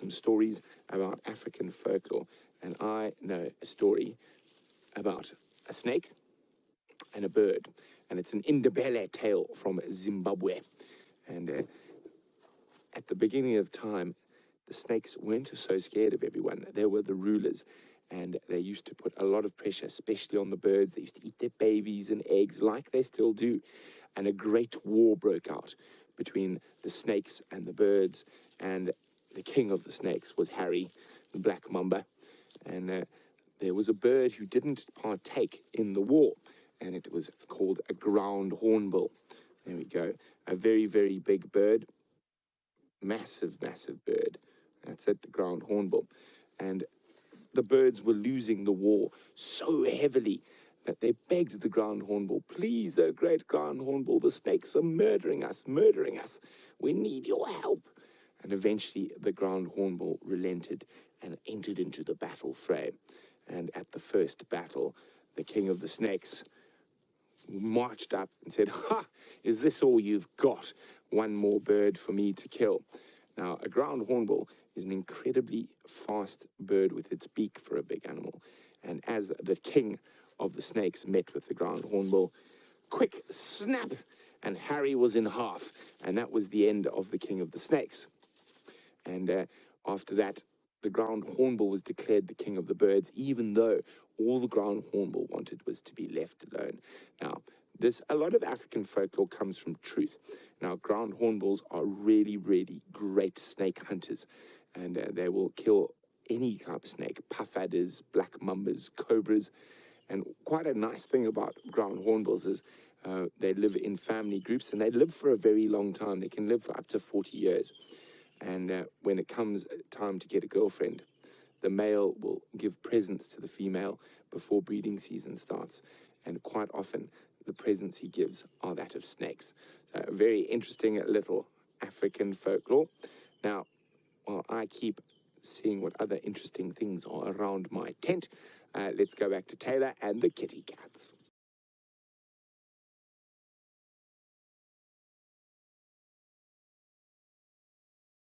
some stories about African folklore, and I know a story about a snake and a bird, and it's an Indabele tale from Zimbabwe. And at the beginning of time, the snakes weren't so scared of everyone. They were the rulers, and they used to put a lot of pressure, especially on the birds. They used to eat their babies and eggs like they still do. And a great war broke out between the snakes and the birds, and the king of the snakes was Harry, the black mamba. And there was a bird who didn't partake in the war, and it was called a ground hornbill. There we go. A very, very big bird. Massive, massive bird. That's it, the ground hornbill. And the birds were losing the war so heavily that they begged the ground hornbill, please, oh great ground hornbill, the snakes are murdering us, murdering us. We need your help. And eventually the ground hornbill relented and entered into the battle fray. And at the first battle, the king of the snakes marched up and said, ha, is this all you've got? One more bird for me to kill. Now, a ground hornbill is an incredibly fast bird with its beak for a big animal. And as the king of the snakes met with the ground hornbill, quick snap, and Harry was in half. And that was the end of the king of the snakes. And after that, the ground hornbill was declared the king of the birds, even though all the ground hornbill wanted was to be left alone. Now, a lot of African folklore comes from truth. Now, ground hornbills are really, really great snake hunters, and they will kill any type of snake, puff adders, black mambas, cobras. And quite a nice thing about ground hornbills is they live in family groups, and they live for a very long time. They can live for up to 40 years. And when it comes time to get a girlfriend, the male will give presents to the female before breeding season starts. And quite often, the presents he gives are that of snakes. So a very interesting little African folklore. Now, while I keep seeing what other interesting things are around my tent, let's go back to Taylor and the kitty cats.